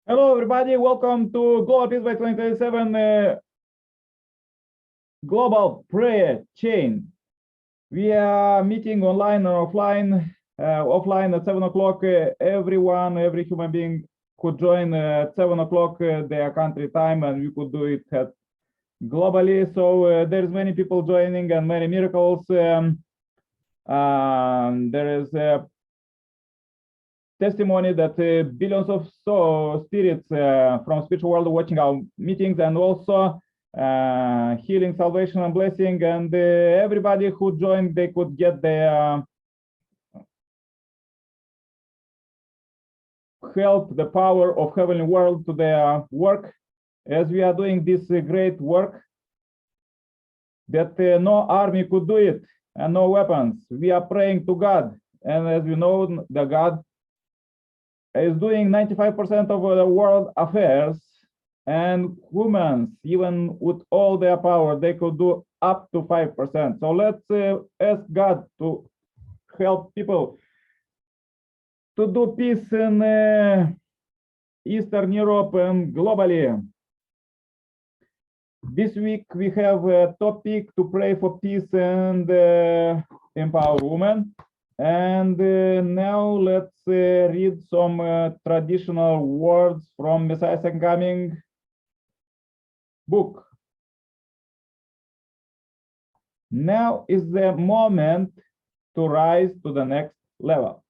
Hello, everybody. Welcome to Global Peace by 2027 Global Prayer Chain. We are meeting online or offline. Offline at 7 o'clock. Every human being could join at 7 o'clock their country time, and we could do it globally. So there's many people joining and many miracles. There is testimony that billions of spirits from spiritual world watching our meetings, and also healing, salvation, and blessing. And everybody who joined, they could get the help, the power of heavenly world to their work, as we are doing this great work that no army could do it, and no weapons. We are praying to God, and as we know, the God is doing 95% of the world affairs, and humans, even with all their power, they could do up to 5%. So let's ask God to help people to do peace in Eastern Europe and globally. This week we have a topic to pray for peace and empower women. And now let's read some traditional words from Messiah Second Coming book. Now is the moment to rise to the next level.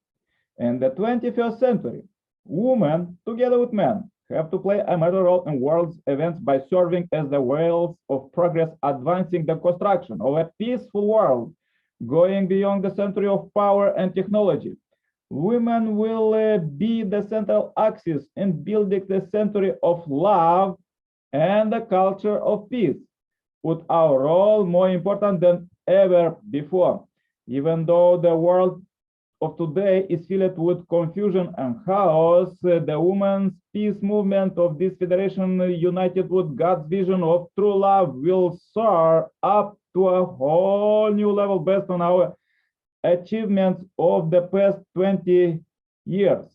In the 21st century, women, together with men, have to play a major role in world's events by serving as the wheels of progress, advancing the construction of a peaceful world, going beyond the century of power and technology. Women will be the central axis in building the century of love and the culture of peace, with our role more important than ever before. Even though the world of today is filled with confusion and chaos, the women's peace movement of this federation, united with God's vision of true love, will soar up to a whole new level based on our achievements of the past 20 years.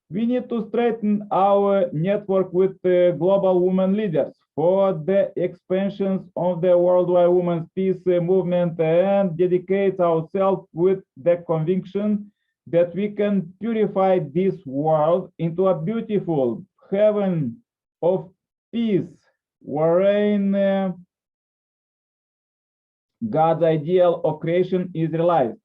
We need to strengthen our network with global women leaders for the expansions of the worldwide women's peace movement, and dedicate ourselves with the conviction that we can purify this world into a beautiful heaven of peace, wherein God's ideal of creation is realized.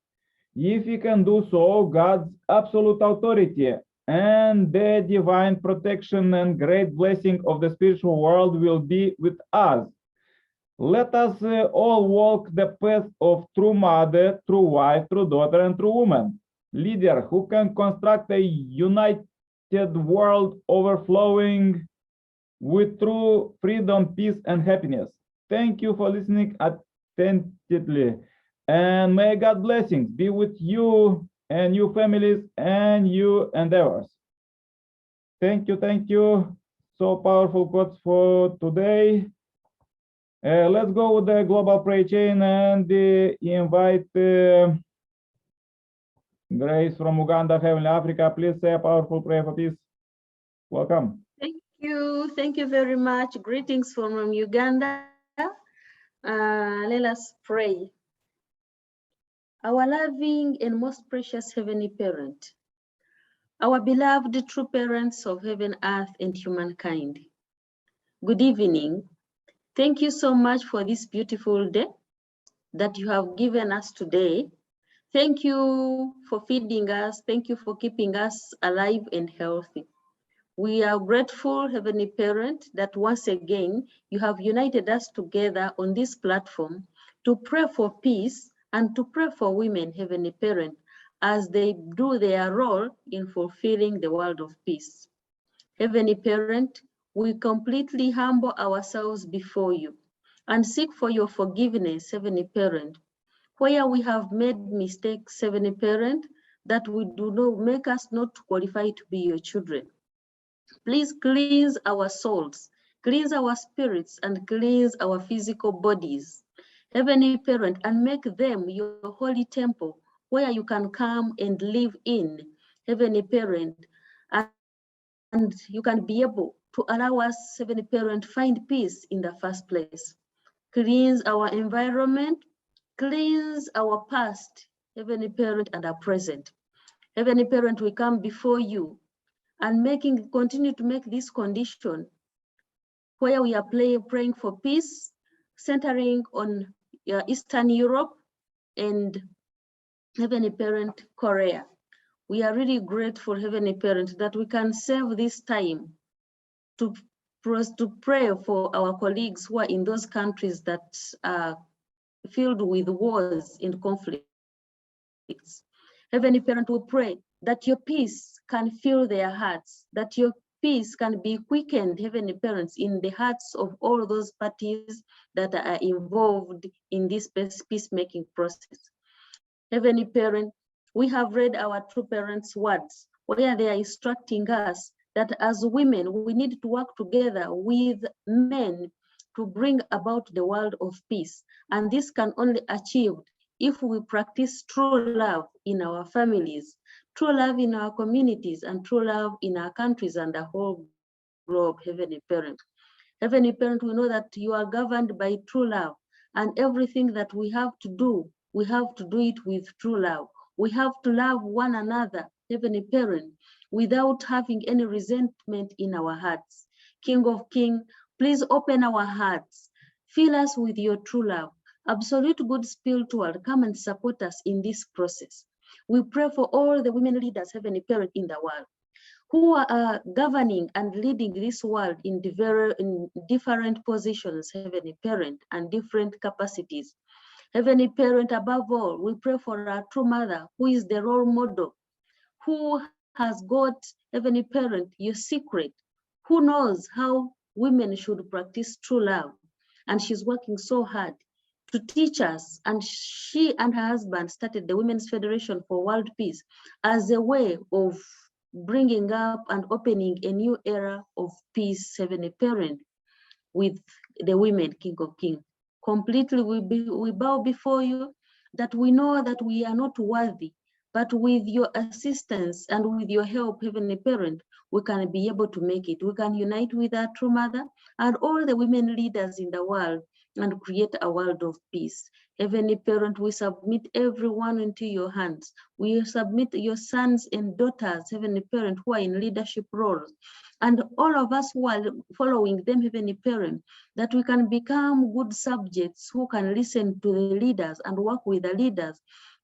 If we can do so, God's absolute authority and the divine protection and great blessing of the spiritual world will be with us. Let us all walk the path of true mother, true wife, true daughter, and true woman, leader who can construct a united world overflowing with true freedom, peace, and happiness. Thank you for listening attentively, and may God blessings be with you and your families and your endeavors. Thank you, thank you. So powerful quotes for today. Let's go with the global prayer chain and invite Grace from Uganda, Heavenly Africa. Please say a powerful prayer for peace. Welcome. Thank you very much. Greetings from Uganda. Let us pray. Our loving and most precious Heavenly Parent, our beloved true parents of heaven, earth, and humankind, good evening. Thank you so much for this beautiful day that you have given us today. Thank you for feeding us. Thank you for keeping us alive and healthy. We are grateful, Heavenly Parent, that once again you have united us together on this platform to pray for peace and to pray for women, Heavenly Parent, as they do their role in fulfilling the world of peace. Heavenly Parent, we completely humble ourselves before you and seek for your forgiveness, Heavenly Parent, where we have made mistakes, Heavenly Parent, that we do not make us not qualify to be your children. Please cleanse our souls, cleanse our spirits, and cleanse our physical bodies, Heavenly Parent, and make them your holy temple where you can come and live in, Heavenly Parent, and you can be able to allow us, Heavenly Parent, find peace in the first place. Cleanse our environment, cleanse our past, Heavenly Parent, and our present. Heavenly Parent, we come before you and continue to make this condition where we are praying for peace, centering on Eastern Europe and Heavenly Parent, Korea. We are really grateful, Heavenly Parent, that we can save this time to pray for our colleagues who are in those countries that are filled with wars and conflicts. Heavenly Parent, we pray that your peace can fill their hearts, that your peace can be quickened, Heavenly Parents, in the hearts of all those parties that are involved in this peacemaking process. Heavenly Parent, we have read our true parents' words, where they are instructing us that as women, we need to work together with men to bring about the world of peace. And this can only be achieved if we practice true love in our families, true love in our communities, and true love in our countries and the whole globe, Heavenly Parent. Heavenly Parent, we know that you are governed by true love, and everything that we have to do it with true love. We have to love one another, Heavenly Parent, without having any resentment in our hearts. King of Kings, please open our hearts. Fill us with your true love. Absolute good spiritual, come and support us in this process. We pray for all the women leaders, Heavenly Parent, in the world, who are governing and leading this world in different positions, Heavenly Parent, and different capacities. Heavenly Parent, above all, we pray for our true mother, who is the role model, who has got, Heavenly Parent, your secret, who knows how women should practice true love. And she's working so hard to teach us. And she and her husband started the Women's Federation for World Peace as a way of bringing up and opening a new era of peace, Heavenly Parent, with the women, King of Kings. Completely we bow before you, that we know that we are not worthy, but with your assistance and with your help, Heavenly Parent, we can be able to make it. We can unite with our true mother and all the women leaders in the world and create a world of peace. Heavenly Parent, we submit everyone into your hands. We submit your sons and daughters, Heavenly Parent, who are in leadership roles, and all of us who are following them, Heavenly Parent, that we can become good subjects who can listen to the leaders and work with the leaders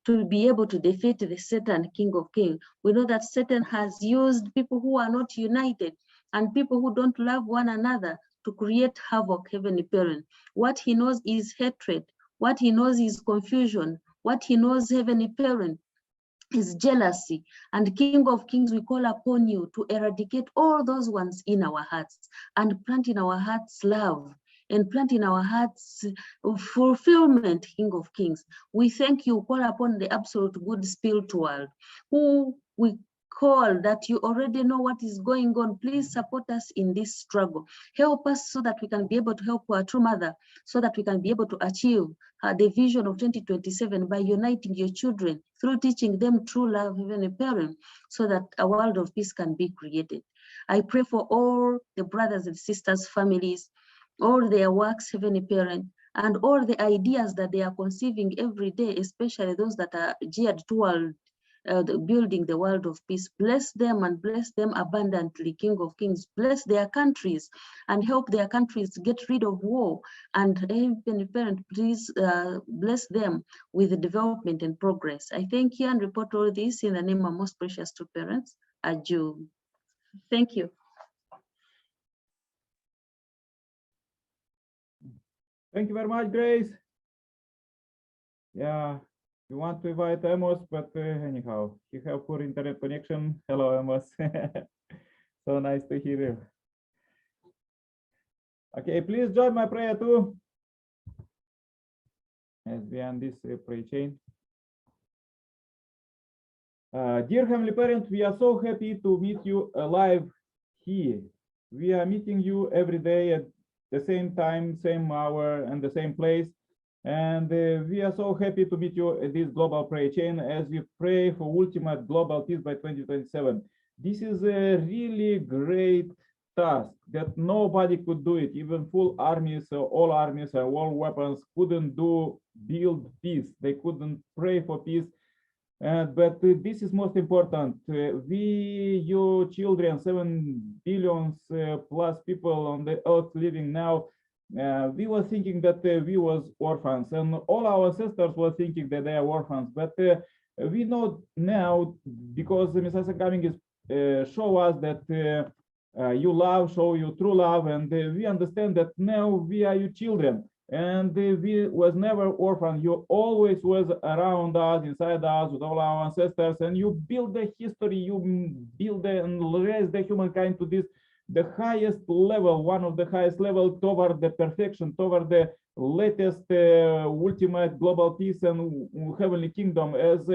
to be able to defeat the Satan, King of Kings. We know that Satan has used people who are not united and people who don't love one another to create havoc, Heavenly Parent. What he knows is hatred. What he knows is confusion. What he knows, Heavenly Parent, is jealousy. And King of Kings, we call upon you to eradicate all those ones in our hearts and plant in our hearts love and plant in our hearts fulfillment, King of Kings. We thank you, call upon the absolute good spiritual, who we call that you already know what is going on. Please support us in this struggle. Help us so that we can be able to help our true mother, so that we can be able to achieve the vision of 2027 by uniting your children through teaching them true love, Heavenly Parent, so that a world of peace can be created. I pray for all the brothers and sisters, families, all their works, Heavenly Parent, and all the ideas that they are conceiving every day, especially those that are geared toward building the world of peace. Bless them and bless them abundantly, King of Kings. Bless their countries and help their countries get rid of war. And Heavenly Parent, please bless them with development and progress. I thank you and report all this in the name of most precious two parents, Aju. Thank you. Thank you very much, Grace. Yeah, we want to invite Amos, but anyhow, you have poor internet connection. Hello, Amos. So nice to hear you. Okay, please join my prayer too, as we end this prayer chain. Dear Heavenly Parent, we are so happy to meet you alive here. We are meeting you every day at the same time, same hour, and the same place. And we are so happy to meet you at this global prayer chain as we pray for ultimate global peace by 2027. This is a really great task that nobody could do it. Even full armies, all armies, all weapons couldn't build peace. They couldn't pray for peace. But this is most important. You children, 7 billion plus people on the earth living now, we were thinking that we was orphans, and all our sisters were thinking that they are orphans. But we know now, because Mrs. Coming is show us that you love, show you true love, and we understand that now we are your children, and we was never orphan. You always was around us, inside us, with all our ancestors, and you build the history, you build and raise the humankind to this the highest level, one of the highest level toward the perfection, toward the latest ultimate global peace and heavenly kingdom, as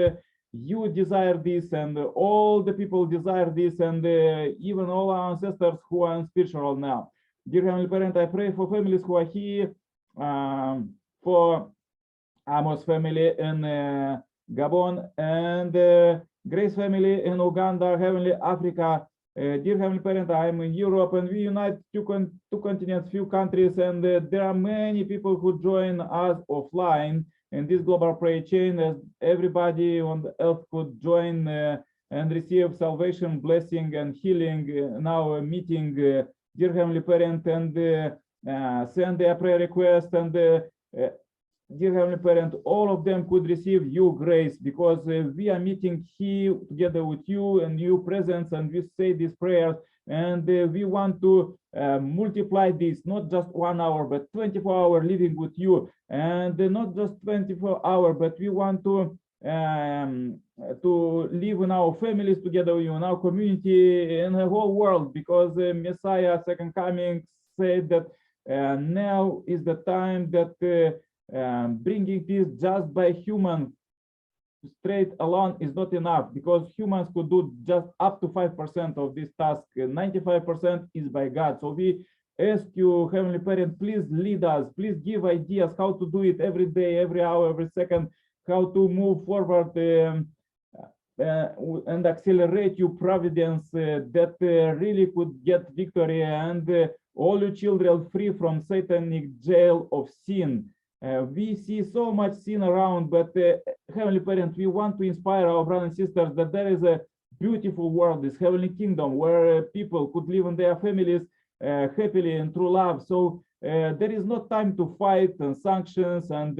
you desire this, and all the people desire this, and even all our ancestors who are spiritual now. Dear Heavenly Parent, I pray for families who are here, for Amos family in Gabon, and Grace family in Uganda, Heavenly Africa. Dear Heavenly Parent, I am in Europe, and we unite two continents, few countries, and there are many people who join us offline in this global prayer chain, as everybody on the earth could join and receive salvation, blessing, and healing in our meeting. Dear Heavenly Parent, and send their prayer request, and dear Heavenly Parent, all of them could receive your grace, because we are meeting here together with you and your presence, and we say these prayers, and we want to multiply this, not just 1 hour, but 24 hours living with you, and not just 24 hours, but we want to live in our families together with you, in our community, in the whole world, because Messiah, second coming, said that now is the time that bringing peace just by human straight alone is not enough, because humans could do just up to 5% of this task. 95% is by God. So we ask you, Heavenly Parent, please lead us, please give ideas how to do it every day, every hour, every second, how to move forward and accelerate your providence that really could get victory, and all your children free from satanic jail of sin. We see so much sin around, but Heavenly Parent, we want to inspire our brothers and sisters that there is a beautiful world, this heavenly kingdom, where people could live in their families happily and through love. So there is no time to fight and sanctions and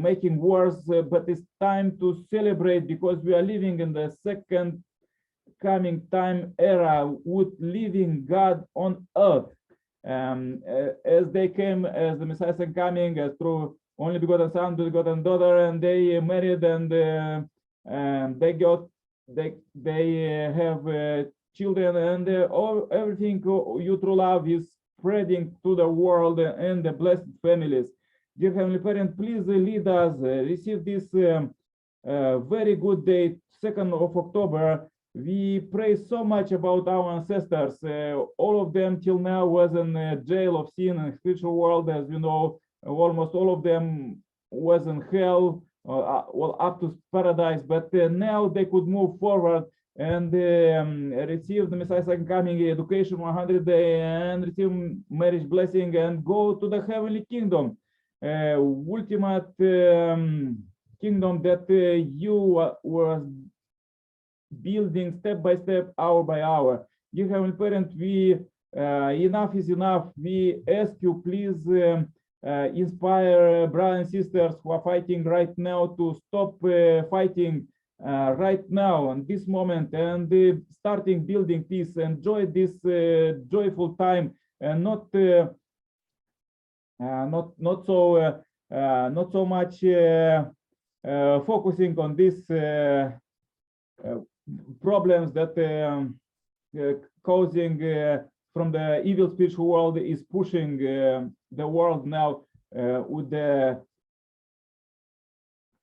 making wars, but it's time to celebrate, because we are living in the second coming time era with living God on earth. As they came as the Messiah is coming, as through only begotten Son, begotten daughter, and they married, and they have children, and everything you true love is spreading to the world and the blessed families. Dear Heavenly Parent, please lead us, receive this very good date, 2nd of October. We pray so much about our ancestors. All of them till now was in jail of sin and spiritual world, as you know. Almost all of them was in hell, well, up to paradise, but now they could move forward and receive the Messiah second coming, education 100 day, and receive marriage blessing, and go to the heavenly kingdom, ultimate kingdom that you was building step by step, hour by hour. Dear Heavenly Parent, we enough is enough. We ask you, please inspire brothers and sisters who are fighting right now to stop fighting right now in this moment, and starting building peace. Enjoy this joyful time, and not so much focusing on this problems that causing from the evil spiritual world is pushing the world now with the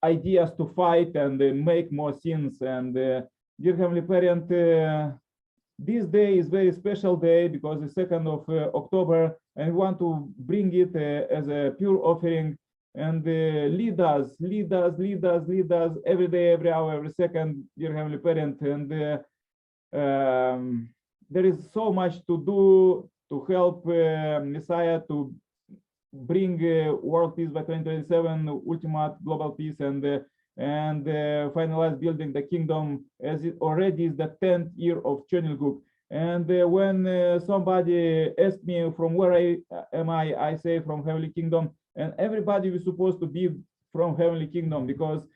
ideas to fight and make more sins. And dear Heavenly Parent, this day is very special day, because the 2nd of October, and we want to bring it as a pure offering, and lead us every day, every hour, every second, dear Heavenly Parent. And there is so much to do to help Messiah to bring world peace by 2027, ultimate global peace, and finalize building the kingdom, as it already is the 10th year of Chönilguk. And when somebody asked me from where I say from Heavenly Kingdom, and everybody was supposed to be from Heavenly Kingdom, because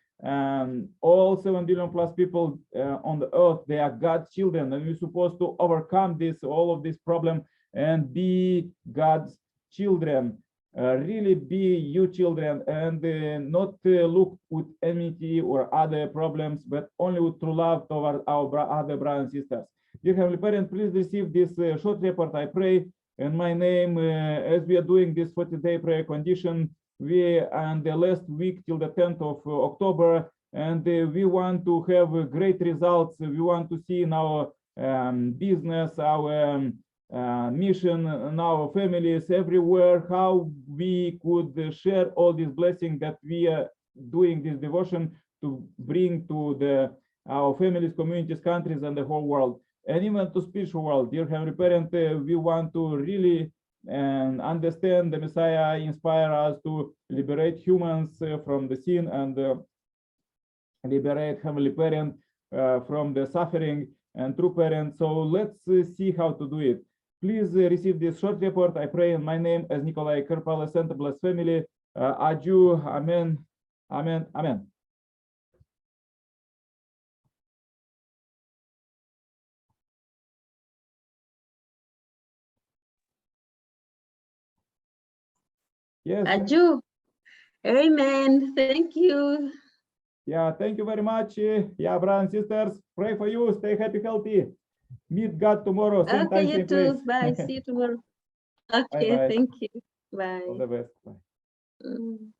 all 7 billion plus people on the earth, they are God's children, and we're supposed to overcome all of this problem and be God's children. Really be you children, and not look with enmity or other problems, but only with true love toward our other brothers and sisters. Dear Heavenly Parent, please receive this short report, I pray, in my name, as we are doing this 40-day prayer condition. We are the last week till the 10th of October, and we want to have great results. We want to see in our business, our mission, and our families everywhere, how we could share all these blessings that we are doing this devotion to bring to our families, communities, countries, and the whole world, and even to spiritual world. Dear Heavenly Parent, we want to really understand the Messiah, inspire us to liberate humans from the sin, and liberate Heavenly Parent from the suffering, and true parent. So let's see how to do it. Please receive this short report, I pray, in my name as Nikolai Karpala, Center Blessed Family. Adieu, Amen, Amen, Amen. Yes. Adieu. Amen. Thank you. Yeah, thank you very much. Yeah, brothers and sisters, pray for you. Stay happy, healthy. Meet God tomorrow. Same Okay, time, you same too. place. Bye. See you tomorrow. Okay, Bye-bye. thank you. Bye. All the best. Bye. Mm.